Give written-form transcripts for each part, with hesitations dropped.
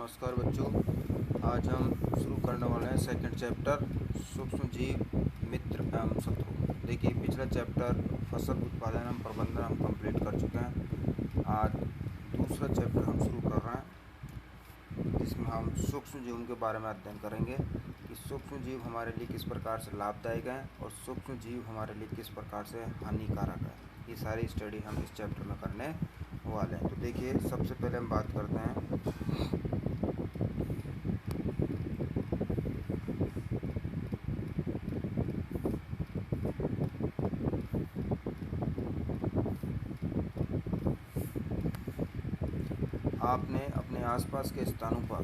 नमस्कार बच्चों। आज हम शुरू करने वाले हैं सेकंड चैप्टर सूक्ष्म जीव मित्र एवं शत्रु। देखिए, पिछला चैप्टर फसल उत्पादन एवं प्रबंधन हम कंप्लीट कर चुके हैं। आज दूसरा चैप्टर हम शुरू कर रहे हैं जिसमें हम सूक्ष्म जीवों के बारे में अध्ययन करेंगे कि सूक्ष्म जीव हमारे लिए किस प्रकार से लाभदायक हैं और सूक्ष्म जीव हमारे लिए किस प्रकार से हानिकारक है। ये सारी स्टडी हम इस चैप्टर में करने वाले हैं। तो देखिए, सबसे पहले हम बात करते हैं आपने अपने आसपास के स्थानों पर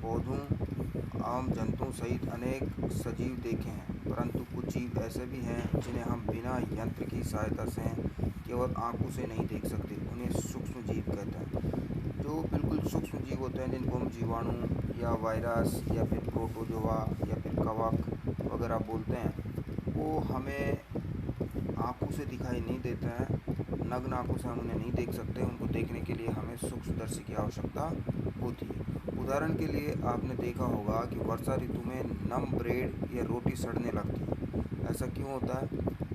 पौधों एवं जंतुओं सहित अनेक सजीव देखे हैं, परंतु कुछ जीव ऐसे भी हैं जिन्हें हम बिना यंत्र की सहायता से केवल आंखों से नहीं देख सकते। उन्हें सूक्ष्म जीव कहते हैं। जो बिल्कुल सूक्ष्म जीव होते हैं, जिनको हम जीवाणु या वायरस या फिर प्रोटोजोआ या फिर कवक वगैरह बोलते हैं, वो हमें आँखों से दिखाई नहीं देते हैं। नग्न आँखों से हम उन्हें नहीं देख सकते। उनको देखने के लिए हमें सूक्ष्मदर्शी की आवश्यकता होती है। उदाहरण के लिए आपने देखा होगा कि वर्षा ऋतु में नम ब्रेड या रोटी सड़ने लगती है। ऐसा क्यों होता है?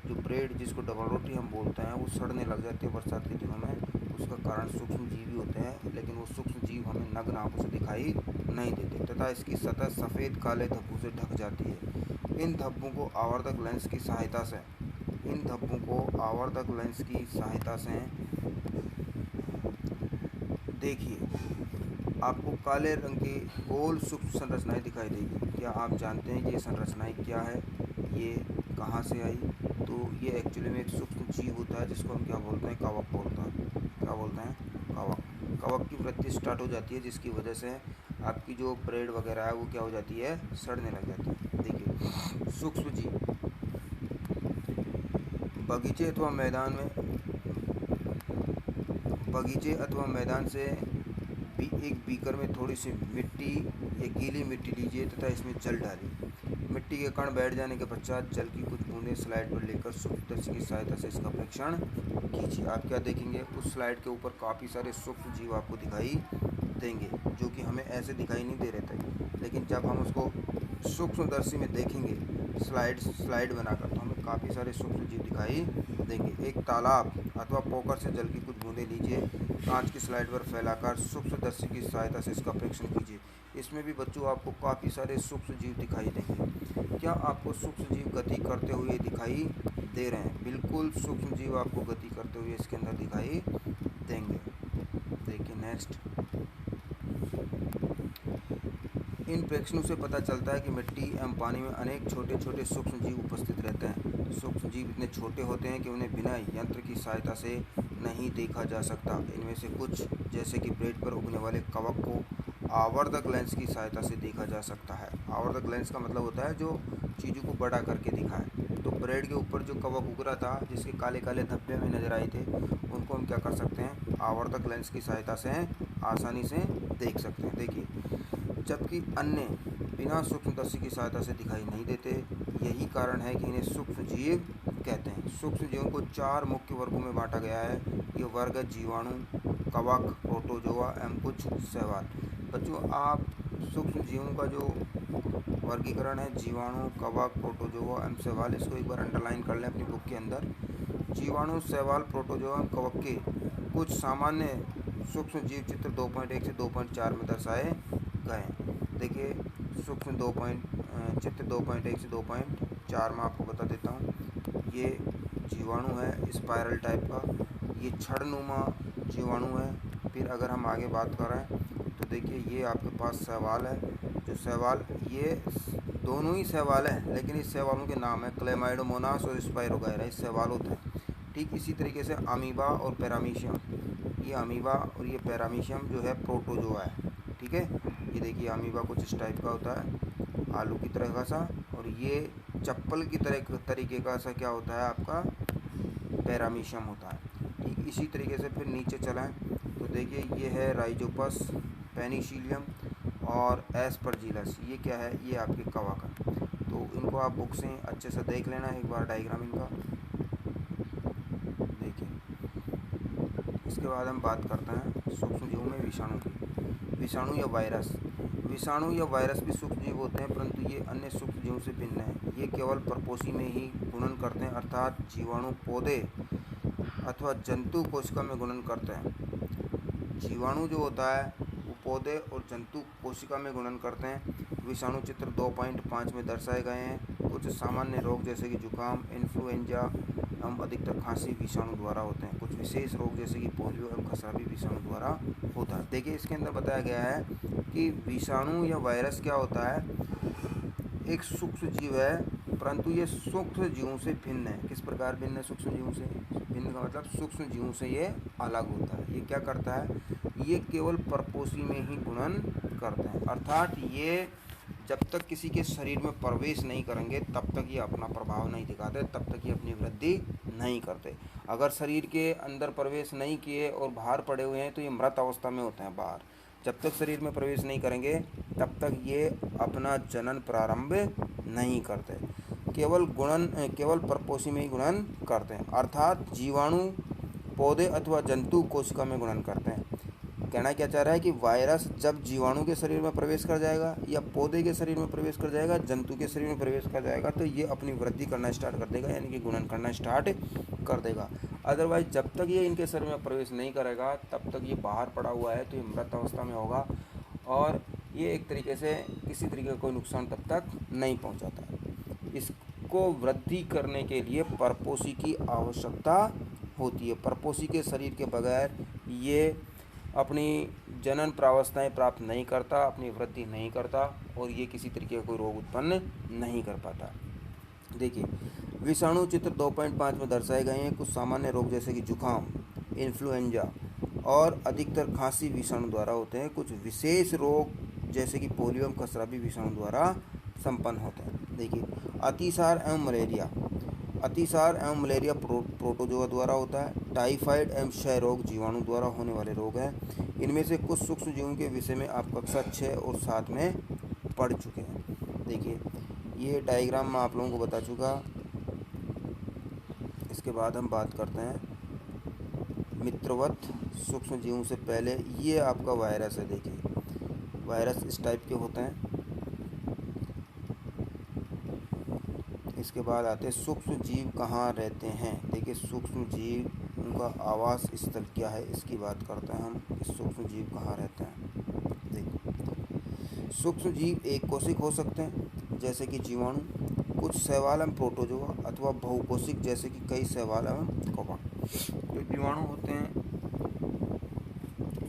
जो ब्रेड, जिसको डबल रोटी हम बोलते हैं, वो सड़ने लग जाती है बरसात के दिनों में। उसका कारण सूक्ष्म जीव ही होते हैं, लेकिन वो सूक्ष्म जीव हमें नग्न आँखों से दिखाई नहीं देते तथा इसकी सतह सफ़ेद काले धब्बों से ढक जाती है। इन धब्बों को आवर्धक लेंस की सहायता से देखिए, आपको काले रंग की गोल सूक्ष्म संरचनाएं दिखाई देगी। क्या आप जानते हैं कि ये संरचनाएं क्या है, ये कहाँ से आई? तो ये एक्चुअली में एक सूक्ष्म जीव होता है जिसको हम क्या बोलते हैं? कवक बोलते हैं। क्या बोलते हैं? कवक। कवक की वृद्धि स्टार्ट हो जाती है, जिसकी वजह से आपकी जो ब्रेड वगैरह है वो क्या हो जाती है? सड़ने लग जाती है। देखिए, सूक्ष्म जीव बगीचे अथवा मैदान से एक बीकर में थोड़ी सी मिट्टी या गीली मिट्टी लीजिए तथा इसमें जल डालिए। मिट्टी के कण बैठ जाने के पश्चात जल की कुछ बूंदें स्लाइड पर लेकर सूक्ष्मदर्शी की सहायता से इसका परीक्षण कीजिए। आप क्या देखेंगे? उस स्लाइड के ऊपर काफ़ी सारे सूक्ष्म जीव आपको दिखाई देंगे, जो कि हमें ऐसे दिखाई नहीं दे रहे थे, लेकिन जब हम उसको सूक्ष्मदर्शी में देखेंगे स्लाइड बनाकर, तो हमें काफ़ी सारे सूक्ष्म जीव दिखाई देंगे। एक तालाब अथवा पोखर से जल की कुछ बूंदें लीजिए, कांच की स्लाइड पर फैलाकर सूक्ष्मदर्शी की सहायता से इसका परीक्षण कीजिए। इसमें भी बच्चों आपको काफ़ी सारे सूक्ष्म जीव दिखाई देंगे। क्या आपको सूक्ष्म जीव गति करते हुए दिखाई दे रहे हैं? बिल्कुल, सूक्ष्म जीव आपको गति करते हुए इसके अंदर दिखाई देंगे। देखिए नेक्स्ट, इन परीक्षणों से पता चलता है कि मिट्टी एवं पानी में अनेक छोटे छोटे सूक्ष्म जीव उपस्थित रहते हैं। सूक्ष्म जीव इतने छोटे होते हैं कि उन्हें बिना यंत्र की सहायता से नहीं देखा जा सकता। इनमें से कुछ, जैसे कि ब्रेड पर उगने वाले कवक को आवर्धक लेंस की सहायता से देखा जा सकता है। आवर्धक लेंस का मतलब होता है जो चीज़ों को बड़ा करके दिखाए। तो ब्रेड के ऊपर जो कवक उग रहा था, जिसके काले काले धब्बे हमें नजर आए थे, उनको हम क्या कर सकते हैं? आवर्धक लेंस की सहायता से आसानी से देख सकते हैं। देखिए, जबकि अन्य बिना सूक्ष्मदर्शी की सहायता से दिखाई नहीं देते। यही कारण है कि इन्हें सूक्ष्म जीव कहते हैं। सूक्ष्म जीवों को 4 मुख्य वर्गों में बांटा गया है। ये वर्ग है जीवाणु, कवक, प्रोटोजोआ एवं कुछ शैवाल। बच्चों, आप सूक्ष्म जीवों का जो वर्गीकरण है, जीवाणु, कवक, प्रोटोजोआ एवं शैवाल, इसको एक बार अंडरलाइन कर लें अपनी बुक के अंदर। जीवाणु, शैवाल, प्रोटोजोआ एवं कवक के कुछ सामान्य सूक्ष्म जीव चित्र 2.1 से 2.4 में दर्शाए गए। देखिए, चित्र 2.1 से 2.4 में आपको बता देता हूँ। ये जीवाणु है स्पाइरल टाइप का, ये छड़नुमा जीवाणु है। फिर अगर हम आगे बात करें तो देखिए, ये आपके पास शैवाल है। जो शैवाल, ये दोनों ही शैवाल हैं, लेकिन इस शैवालों के नाम है क्लेमाइडोमोनास और स्पाइरोगायरा, इस शैवाल होते हैं। ठीक इसी तरीके से अमीबा और पैरामीशियम, ये अमीबा और ये पैरामीशियम जो है प्रोटोजोआ है। ठीक है, ये देखिए, अमीबा कुछ इस टाइप का होता है, आलू की तरह का सा, और ये चप्पल की तरीके का सा क्या होता है? आपका पैरामीशियम होता है। ठीक इसी तरीके से फिर नीचे चलाएं तो देखिए, ये है राइजोपस, पेनिसिलियम और एस्परजिलस। ये क्या है? ये आपके कवक है। तो इनको आप बुक से अच्छे से देख लेना एक बार, डायग्राम इनका देखिए। इसके बाद हम बात करते हैं सूक्ष्म जीवों में विषाणु की। विषाणु या वायरस। विषाणु या वायरस भी सूक्ष्मजीव होते हैं, परंतु ये अन्य सूक्ष्मजीवों से भिन्न हैं। ये केवल परपोषी में ही गुणन करते हैं, अर्थात जीवाणु पौधे अथवा जंतु कोशिका में गुणन करते हैं। जीवाणु जो होता है वो पौधे और जंतु कोशिका में गुणन करते हैं। विषाणु चित्र 2.5 में दर्शाए गए हैं। कुछ सामान्य रोग जैसे कि जुकाम, इन्फ्लुएंजा एवं अधिकतर खांसी विषाणु द्वारा होते हैं। कुछ विशेष रोग जैसे कि पोलियो एवं खसरा भी विषाणु द्वारा होता है। देखिए इसके अंदर बताया गया है कि विषाणु या वायरस क्या होता है, एक सूक्ष्म जीव है, परंतु ये सूक्ष्म जीवों से भिन्न है। किस प्रकार भिन्न है? सूक्ष्म जीवों से भिन्न का मतलब सूक्ष्म जीवों से ये अलग होता है। ये क्या करता है? ये केवल परपोषी में ही गुणन करते हैं, अर्थात ये जब तक किसी के शरीर में प्रवेश नहीं करेंगे तब तक ये अपना प्रभाव नहीं दिखाते, तब तक ये अपनी वृद्धि नहीं करते। अगर शरीर के अंदर प्रवेश नहीं किए और बाहर पड़े हुए हैं तो ये मृत अवस्था में होते हैं बाहर। जब तक शरीर में प्रवेश नहीं करेंगे तब तक ये अपना जनन प्रारंभ नहीं करते। केवल परपोषी में ही गुणन करते हैं, अर्थात जीवाणु पौधे अथवा जंतु कोशिका में गुणन करते हैं। कहना क्या चाह रहा है कि वायरस जब जीवाणु के शरीर में प्रवेश कर जाएगा या पौधे के शरीर में प्रवेश कर जाएगा, जंतु के शरीर में प्रवेश कर जाएगा, तो ये अपनी वृद्धि करना स्टार्ट कर देगा, यानी कि गुणन करना स्टार्ट कर देगा। अदरवाइज जब तक ये इनके शरीर में प्रवेश नहीं करेगा तब तक ये बाहर पड़ा हुआ है, तो ये मृत अवस्था में होगा और ये एक तरीके से किसी तरीके का कोई नुकसान तब तक नहीं पहुँचाता है। इसको वृद्धि करने के लिए परपोषी की आवश्यकता होती है। परपोषी के शरीर के बगैर ये अपनी जनन प्रावस्थाएं प्राप्त नहीं करता, अपनी वृद्धि नहीं करता और ये किसी तरीके का कोई रोग उत्पन्न नहीं कर पाता। देखिए विषाणु चित्र 2.5 में दर्शाए गए हैं। कुछ सामान्य रोग जैसे कि जुकाम, इन्फ्लुएंजा और अधिकतर खांसी विषाणु द्वारा होते हैं। कुछ विशेष रोग जैसे कि पोलियो एवं खसरा भी विषाणु द्वारा संपन्न होते हैं। देखिए अतिसार एवं मलेरिया प्रोटोजोआ द्वारा होता है। टाइफाइड एवं क्षय रोग जीवाणु द्वारा होने वाले रोग हैं। इनमें से कुछ सूक्ष्म जीवों के विषय में आप कक्षा 6 और 7 में पढ़ चुके हैं। देखिए ये डायग्राम मैं आप लोगों को बता चुका। इसके बाद हम बात करते हैं मित्रवत सूक्ष्म जीवों से पहले ये आपका वायरस है। देखिए वायरस इस टाइप के होते हैं। इसके बाद आते हैं सूक्ष्म जीव कहाँ रहते हैं। देखिए सूक्ष्म जीव उनका आवास स्थल क्या है, इसकी बात करते हैं हम। सूक्ष्म जीव कहाँ रहते हैं। देखिए सूक्ष्म जीव एक कोशिक हो सकते हैं जैसे कि जीवाणु, कुछ शैवाल एवं प्रोटोजोआ अथवा बहुकोशिक जैसे कि कई शैवाल एवं कवक। जो जीवाणु होते हैं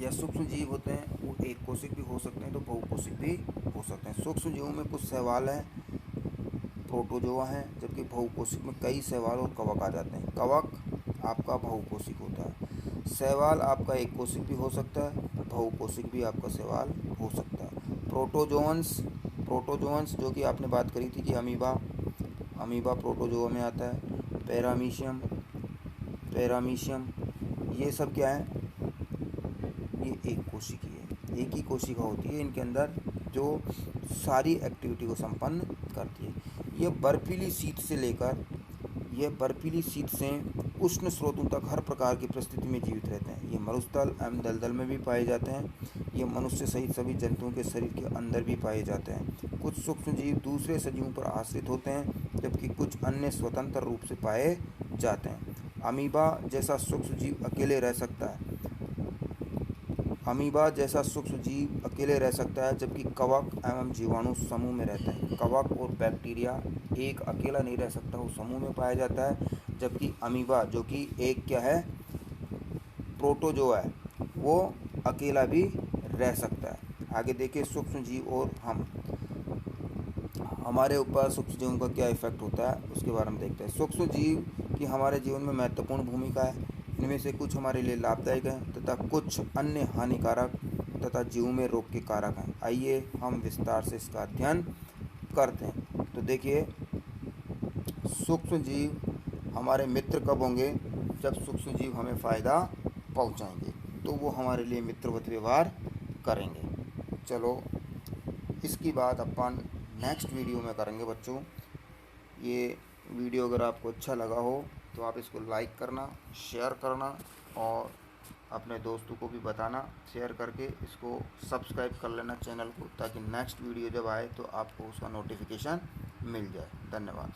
या सूक्ष्म जीव होते हैं वो एक कोशिक भी हो सकते हैं तो बहुकोशिक भी हो सकते हैं। सूक्ष्म जीवों में कुछ शैवाल हैं, प्रोटोजोआ हैं, जबकि बहुकोशिक में कई शैवाल और कवक आ जाते हैं। कवक आपका बहुकोशिक होता है। शैवाल आपका एक कोशिक भी हो सकता है, बहुकोशिक भी आपका शैवाल हो सकता है। प्रोटोजोअन्स जो कि आपने बात करी थी कि अमीबा प्रोटोजोआ में आता है। पैरामीशियम ये सब क्या है, ये एक कोशिकी है, एक ही कोशिका होती है इनके अंदर जो सारी एक्टिविटी को संपन्न करती है। यह बर्फीली शीत से उष्ण स्रोतों तक हर प्रकार की परिस्थिति में जीवित रहते हैं। ये मरुस्थल एवं दलदल में भी पाए जाते हैं। ये मनुष्य सहित सभी जंतुओं के शरीर के अंदर भी पाए जाते हैं। कुछ सूक्ष्म जीव दूसरे सजीवों पर आश्रित होते हैं, जबकि कुछ अन्य स्वतंत्र रूप से पाए जाते हैं। अमीबा जैसा सूक्ष्म जीव अकेले रह सकता है, जबकि कवक एवं जीवाणु समूह में रहते हैं। कवक और बैक्टीरिया एक अकेला नहीं रह सकता, वो समूह में पाया जाता है। जबकि अमीबा जो कि एक क्या है, प्रोटोजोआ है, वो अकेला भी रह सकता है। आगे देखिए सूक्ष्म जीव और हमारे ऊपर सूक्ष्म जीवों का क्या इफेक्ट होता है उसके बारे में देखते हैं। सूक्ष्म जीव की हमारे जीवन में महत्वपूर्ण भूमिका है। इनमें से कुछ हमारे लिए लाभदायक हैं तथा कुछ अन्य हानिकारक तथा जीव में रोग के कारक हैं। आइए हम विस्तार से इसका अध्ययन करते हैं। तो देखिए सूक्ष्म जीव हमारे मित्र कब होंगे, जब सूक्ष्म जीव हमें फ़ायदा पहुंचाएंगे तो वो हमारे लिए मित्रवत व्यवहार करेंगे। चलो इसकी बात अपन नेक्स्ट वीडियो में करेंगे बच्चों। ये वीडियो अगर आपको अच्छा लगा हो तो आप इसको लाइक करना, शेयर करना और अपने दोस्तों को भी बताना शेयर करके, इसको सब्सक्राइब कर लेना चैनल को, ताकि नेक्स्ट वीडियो जब आए तो आपको उसका नोटिफिकेशन मिल जाए। धन्यवाद।